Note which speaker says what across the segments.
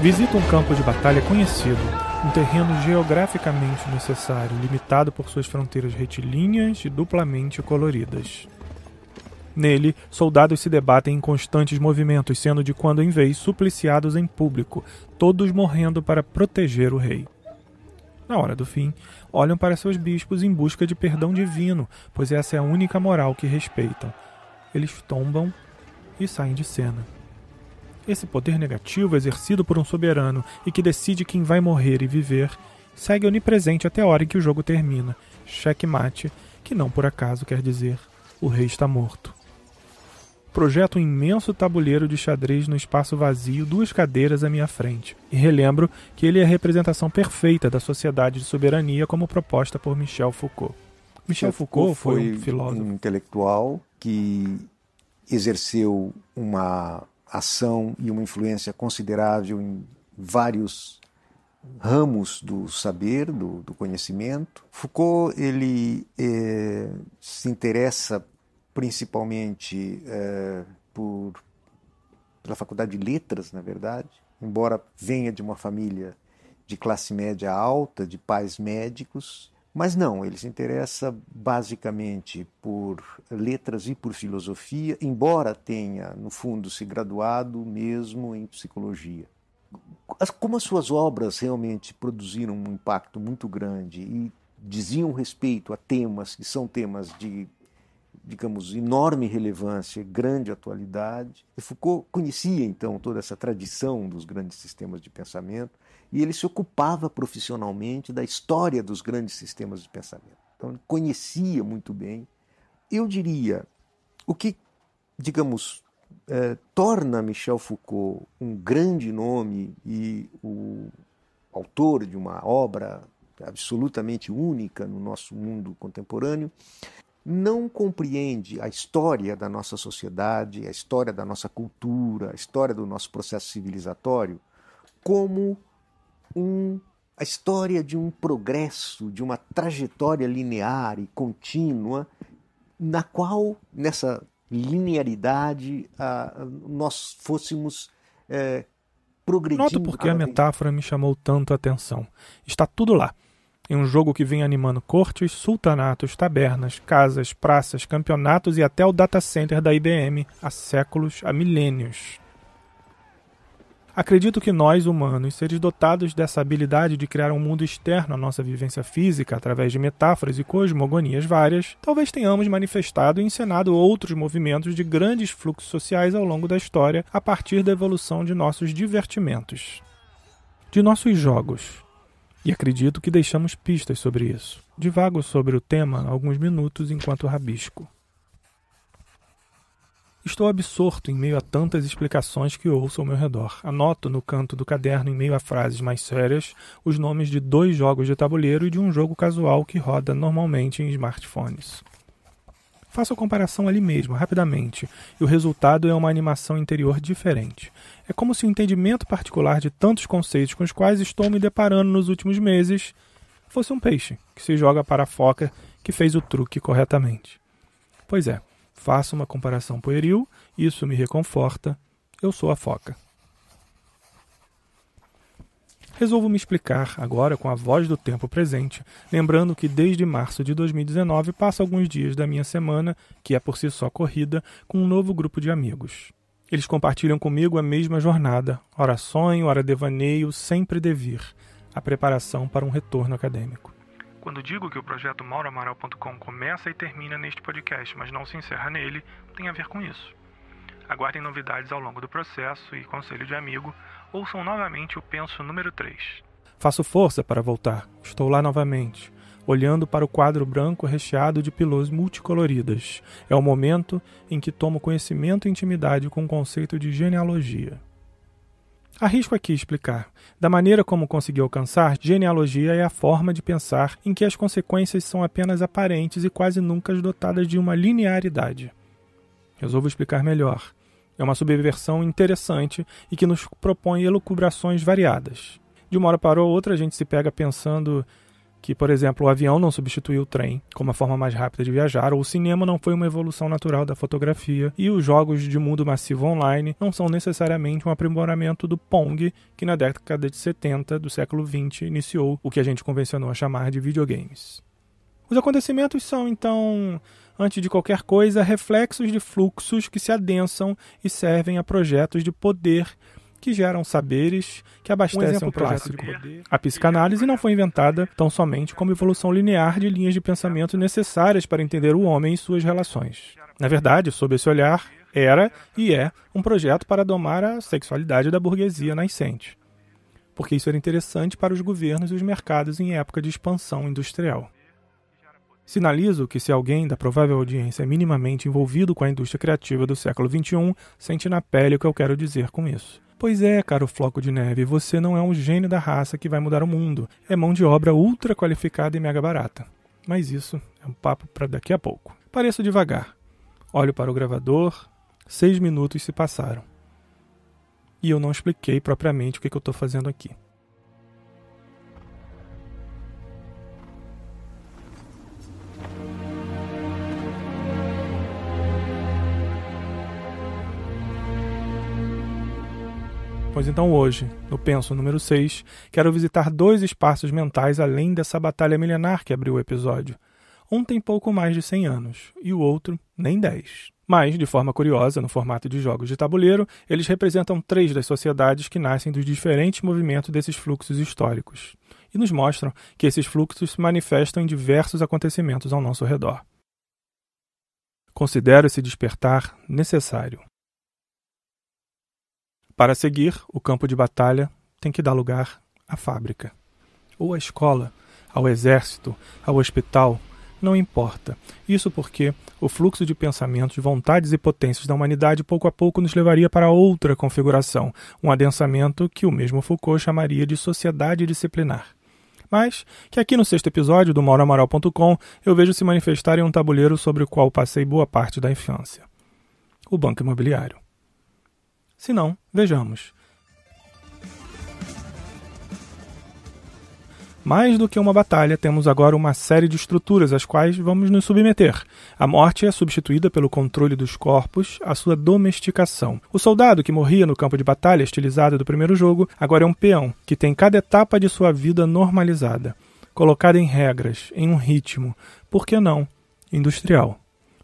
Speaker 1: Visita um campo de batalha conhecido, um terreno geograficamente necessário, limitado por suas fronteiras retilíneas e duplamente coloridas. Nele, soldados se debatem em constantes movimentos, sendo de quando em vez supliciados em público, todos morrendo para proteger o rei. Na hora do fim, olham para seus bispos em busca de perdão divino, pois essa é a única moral que respeitam. Eles tombam e saem de cena. Esse poder negativo exercido por um soberano e que decide quem vai morrer e viver, segue onipresente até a hora em que o jogo termina. Checkmate, que não por acaso quer dizer o rei está morto. Projeto um imenso tabuleiro de xadrez no espaço vazio, 2 cadeiras à minha frente. E relembro que ele é a representação perfeita da sociedade de soberania como proposta por Michel Foucault. Michel Foucault foi um filósofo,
Speaker 2: um intelectual que exerceu uma ação e uma influência considerável em vários ramos do saber, do conhecimento. Foucault ele se interessa principalmente pela Faculdade de Letras, na verdade, embora venha de uma família de classe média alta, de pais médicos, mas não, ele se interessa basicamente por letras e por filosofia, embora tenha, no fundo, se graduado mesmo em psicologia. Como as suas obras realmente produziram um impacto muito grande e diziam respeito a temas que são temas de, digamos, enorme relevância e grande atualidade, Foucault conhecia, então, toda essa tradição dos grandes sistemas de pensamento e ele se ocupava profissionalmente da história dos grandes sistemas de pensamento. Então, ele conhecia muito bem. Eu diria, o que, digamos, torna Michel Foucault um grande nome e o autor de uma obra absolutamente única no nosso mundo contemporâneo, não compreende a história da nossa sociedade, a história da nossa cultura, a história do nosso processo civilizatório como a história de um progresso, de uma trajetória linear e contínua, na qual, nessa linearidade, nós fôssemos progredindo.
Speaker 1: Noto porque a metáfora me chamou tanto a atenção. Está tudo lá. Em um jogo que vem animando cortes, sultanatos, tabernas, casas, praças, campeonatos e até o data center da IBM há séculos, há milênios. Acredito que nós, humanos, seres dotados dessa habilidade de criar um mundo externo à nossa vivência física através de metáforas e cosmogonias várias, talvez tenhamos manifestado e encenado outros movimentos de grandes fluxos sociais ao longo da história a partir da evolução de nossos divertimentos, de nossos jogos. E acredito que deixamos pistas sobre isso. Divago sobre o tema há alguns minutos enquanto rabisco. Estou absorto em meio a tantas explicações que ouço ao meu redor. Anoto no canto do caderno, em meio a frases mais sérias, os nomes de 2 jogos de tabuleiro e de um jogo casual que roda normalmente em smartphones. Faço a comparação ali mesmo, rapidamente, e o resultado é uma animação interior diferente. É como se o entendimento particular de tantos conceitos com os quais estou me deparando nos últimos meses fosse um peixe que se joga para a foca que fez o truque corretamente. Pois é. Faço uma comparação pueril, isso me reconforta, eu sou a foca. Resolvo me explicar agora com a voz do tempo presente, lembrando que desde março de 2019 passo alguns dias da minha semana, que é por si só corrida, com um novo grupo de amigos. Eles compartilham comigo a mesma jornada, ora sonho, ora devaneio, sempre devir, a preparação para um retorno acadêmico. Quando digo que o projeto mauroamaral.com começa e termina neste podcast, mas não se encerra nele, tem a ver com isso. Aguardem novidades ao longo do processo e, conselho de amigo, ouçam novamente o Penso número 3. Faço força para voltar. Estou lá novamente, olhando para o quadro branco recheado de pilôs multicoloridas. É o momento em que tomo conhecimento e intimidade com o conceito de genealogia. Arrisco aqui explicar. Da maneira como consegui alcançar, genealogia é a forma de pensar em que as consequências são apenas aparentes e quase nunca dotadas de uma linearidade. Resolvo explicar melhor. É uma subversão interessante e que nos propõe elucubrações variadas. De uma hora para outra, a gente se pega pensando, que, por exemplo, o avião não substituiu o trem como a forma mais rápida de viajar, ou o cinema não foi uma evolução natural da fotografia, e os jogos de mundo massivo online não são necessariamente um aprimoramento do Pong, que na década de 70 do século XX iniciou o que a gente convencionou a chamar de videogames. Os acontecimentos são, então, antes de qualquer coisa, reflexos de fluxos que se adensam e servem a projetos de poder que geram saberes que abastecem o clássico. A psicanálise não foi inventada tão somente como evolução linear de linhas de pensamento necessárias para entender o homem e suas relações. Na verdade, sob esse olhar, era e é um projeto para domar a sexualidade da burguesia nascente, porque isso era interessante para os governos e os mercados em época de expansão industrial. Sinalizo que se alguém da provável audiência é minimamente envolvido com a indústria criativa do século XXI, sente na pele o que eu quero dizer com isso. Pois é, caro floco de neve, você não é um gênio da raça que vai mudar o mundo. É mão de obra ultra qualificada e mega barata. Mas isso é um papo para daqui a pouco. Pareço devagar. Olho para o gravador. 6 minutos se passaram. E eu não expliquei propriamente o que eu estou fazendo aqui. Pois então hoje, no Penso número 6, quero visitar 2 espaços mentais além dessa batalha milenar que abriu o episódio. Um tem pouco mais de 100 anos, e o outro nem 10. Mas, de forma curiosa, no formato de jogos de tabuleiro, eles representam 3 das sociedades que nascem dos diferentes movimentos desses fluxos históricos. E nos mostram que esses fluxos se manifestam em diversos acontecimentos ao nosso redor. Considero esse despertar necessário. Para seguir, o campo de batalha tem que dar lugar à fábrica, ou à escola, ao exército, ao hospital, não importa. Isso porque o fluxo de pensamentos, vontades e potências da humanidade pouco a pouco nos levaria para outra configuração, um adensamento que o mesmo Foucault chamaria de sociedade disciplinar. Mas que aqui no 6º episódio do MauroAmaral.com eu vejo se manifestar em um tabuleiro sobre o qual passei boa parte da infância. O Banco Imobiliário. Se não, vejamos. Mais do que uma batalha, temos agora uma série de estruturas às quais vamos nos submeter. A morte é substituída pelo controle dos corpos, a sua domesticação. O soldado que morria no campo de batalha estilizado do primeiro jogo, agora é um peão, que tem cada etapa de sua vida normalizada, colocada em regras, em um ritmo, por que não, industrial.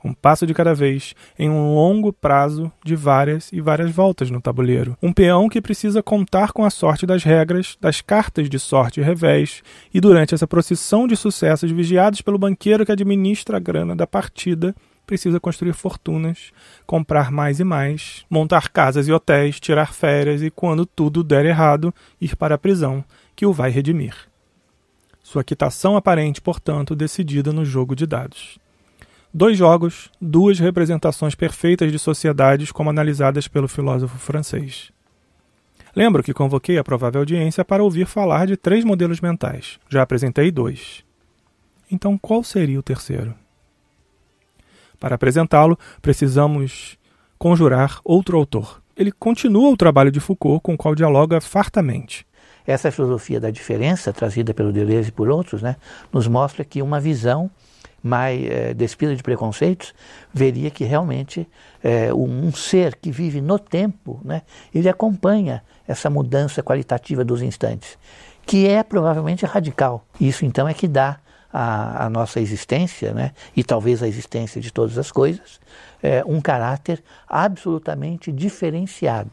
Speaker 1: Um passo de cada vez, em um longo prazo de várias e várias voltas no tabuleiro. Um peão que precisa contar com a sorte das regras, das cartas de sorte e revés, e durante essa procissão de sucessos vigiados pelo banqueiro que administra a grana da partida, precisa construir fortunas, comprar mais e mais, montar casas e hotéis, tirar férias e, quando tudo der errado, ir para a prisão, que o vai redimir. Sua quitação aparente, portanto, decidida no jogo de dados. 2 jogos, 2 representações perfeitas de sociedades como analisadas pelo filósofo francês. Lembro que convoquei a provável audiência para ouvir falar de 3 modelos mentais. Já apresentei 2. Então qual seria o terceiro? Para apresentá-lo, precisamos conjurar outro autor. Ele continua o trabalho de Foucault, com o qual dialoga fartamente.
Speaker 3: Essa filosofia da diferença, trazida pelo Deleuze e por outros, nos mostra que uma visão mais despida de preconceitos, veria que realmente um ser que vive no tempo, ele acompanha essa mudança qualitativa dos instantes, que é provavelmente radical. Isso então é que dá à nossa existência, e talvez a existência de todas as coisas, um caráter absolutamente diferenciado.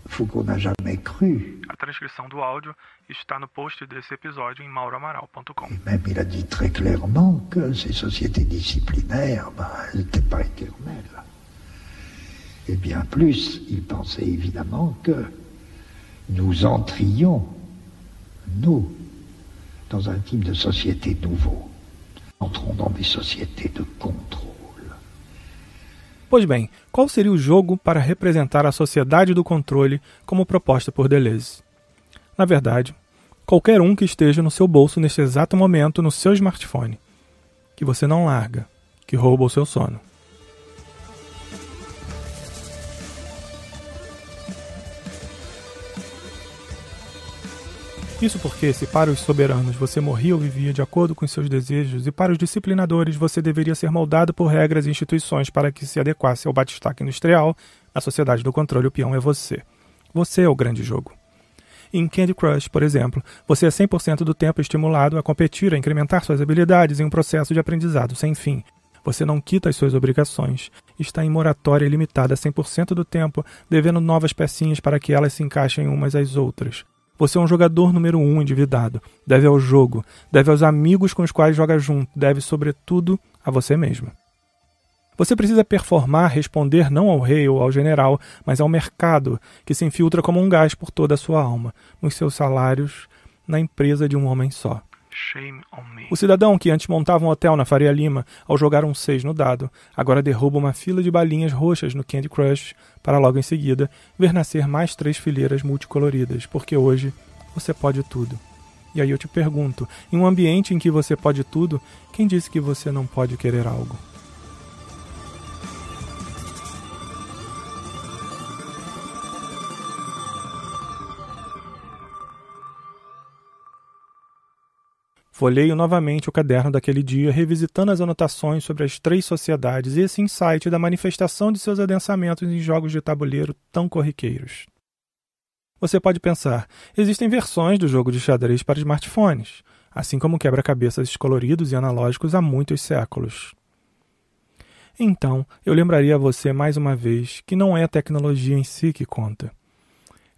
Speaker 4: Foucault n'a jamais cru.
Speaker 1: A transcrição do áudio está no post desse episódio em MauroAmaral.com.
Speaker 4: Et même il a dit très clairement que ces sociétés disciplinaires, elles n'étaient pas éternelles. Et bien plus, il pensait évidemment que nous entrions, nous, dans un type de société nouveau. Entrons dans des sociétés de contrôle.
Speaker 1: Pois bem, qual seria o jogo para representar a sociedade do controle como proposta por Deleuze? Na verdade, qualquer um que esteja no seu bolso neste exato momento no seu smartphone, que você não larga, que rouba o seu sono. Isso porque, se para os soberanos você morria ou vivia de acordo com seus desejos, e para os disciplinadores você deveria ser moldado por regras e instituições para que se adequasse ao batistaca industrial, na sociedade do controle o peão é você. Você é o grande jogo. Em Candy Crush, por exemplo, você é 100% do tempo estimulado a competir, a incrementar suas habilidades em um processo de aprendizado sem fim. Você não quita as suas obrigações. Está em moratória ilimitada 100% do tempo, devendo novas pecinhas para que elas se encaixem umas às outras. Você é um jogador número 1 endividado. Deve ao jogo, deve aos amigos com os quais joga junto, deve, sobretudo, a você mesmo. Você precisa performar, responder não ao rei ou ao general, mas ao mercado, que se infiltra como um gás por toda a sua alma, nos seus salários, na empresa de um homem só. Shame on me. O cidadão que antes montava um hotel na Faria Lima, ao jogar um 6 no dado, agora derruba uma fila de balinhas roxas no Candy Crush, para logo em seguida ver nascer mais 3 fileiras multicoloridas, porque hoje você pode tudo. E aí eu te pergunto, em um ambiente em que você pode tudo, quem disse que você não pode querer algo? Folheio novamente o caderno daquele dia, revisitando as anotações sobre as 3 sociedades e esse insight da manifestação de seus adensamentos em jogos de tabuleiro tão corriqueiros. Você pode pensar, existem versões do jogo de xadrez para smartphones, assim como quebra-cabeças coloridos e analógicos há muitos séculos. Então, eu lembraria a você mais uma vez que não é a tecnologia em si que conta.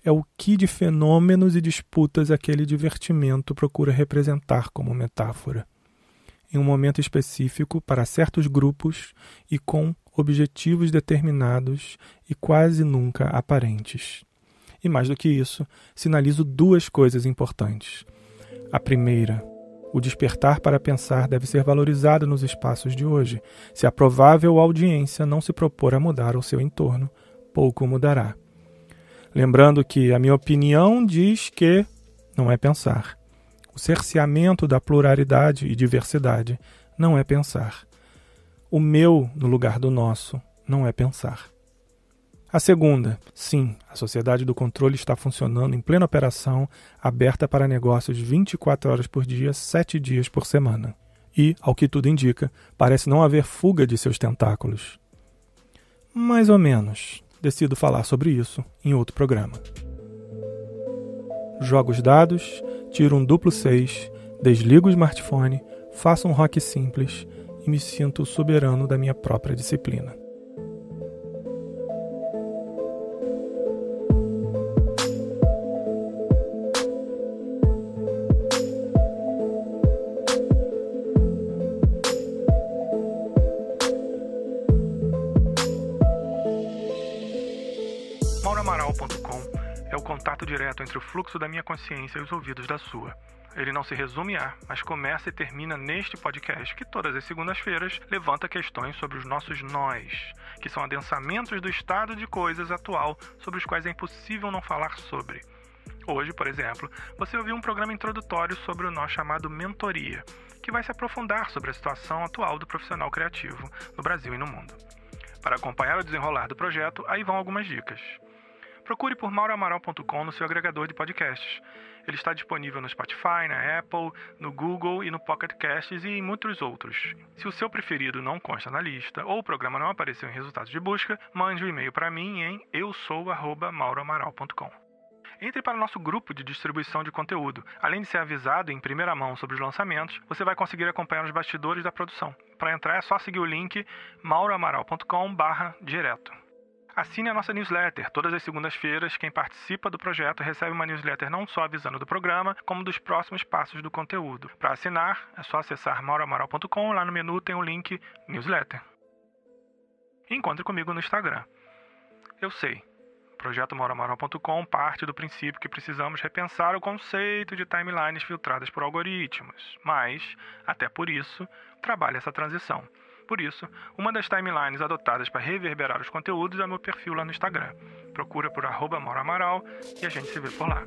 Speaker 1: É o que de fenômenos e disputas aquele divertimento procura representar como metáfora, em um momento específico para certos grupos e com objetivos determinados e quase nunca aparentes. E mais do que isso, sinalizo 2 coisas importantes. A primeira, o despertar para pensar deve ser valorizado nos espaços de hoje. Se a provável audiência não se propor a mudar o seu entorno, pouco mudará. Lembrando que a minha opinião diz que não é pensar. O cerceamento da pluralidade e diversidade não é pensar. O meu no lugar do nosso não é pensar. A segunda, sim, a sociedade do controle está funcionando em plena operação, aberta para negócios 24 horas por dia, 7 dias por semana. E, ao que tudo indica, parece não haver fuga de seus tentáculos. Mais ou menos. Decido falar sobre isso em outro programa. Jogo os dados, tiro um duplo 6, desligo o smartphone, faço um rock simples e me sinto soberano da minha própria disciplina. MauroAmaral.com é o contato direto entre o fluxo da minha consciência e os ouvidos da sua. Ele não se resume a, mas começa e termina neste podcast que todas as segundas-feiras levanta questões sobre os nossos nós, que são adensamentos do estado de coisas atual sobre os quais é impossível não falar sobre. Hoje, por exemplo, você ouviu um programa introdutório sobre o nó chamado mentoria, que vai se aprofundar sobre a situação atual do profissional criativo no Brasil e no mundo. Para acompanhar o desenrolar do projeto, aí vão algumas dicas. Procure por MauroAmaral.com no seu agregador de podcasts. Ele está disponível no Spotify, na Apple, no Google e no Pocket Casts e em muitos outros. Se o seu preferido não consta na lista ou o programa não apareceu em resultados de busca, mande um e-mail para mim em eusou@mauroamaral.com. Entre para o nosso grupo de distribuição de conteúdo. Além de ser avisado em primeira mão sobre os lançamentos, você vai conseguir acompanhar os bastidores da produção. Para entrar é só seguir o link mauroamaral.com/direto. Assine a nossa newsletter. Todas as segundas-feiras, quem participa do projeto recebe uma newsletter não só avisando do programa, como dos próximos passos do conteúdo. Para assinar, é só acessar mauroamaral.com. Lá no menu tem o link newsletter. E encontre comigo no Instagram. Eu sei, o projeto MauroAmaral.com parte do princípio que precisamos repensar o conceito de timelines filtradas por algoritmos. Mas, até por isso, trabalha essa transição. Por isso, uma das timelines adotadas para reverberar os conteúdos é meu perfil lá no Instagram. Procura por @MauroAmaral e a gente se vê por lá.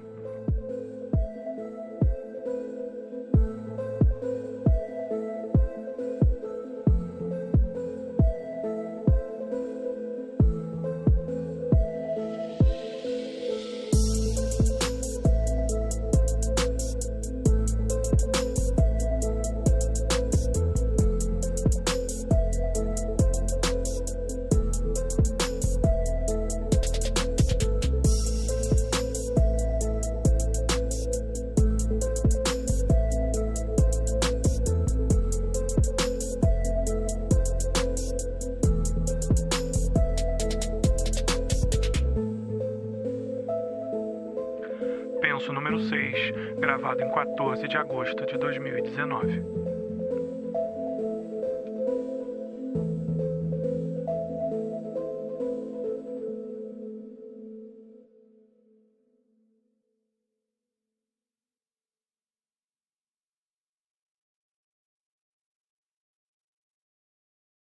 Speaker 1: Censo número 6, gravado em 14 de agosto de 2019.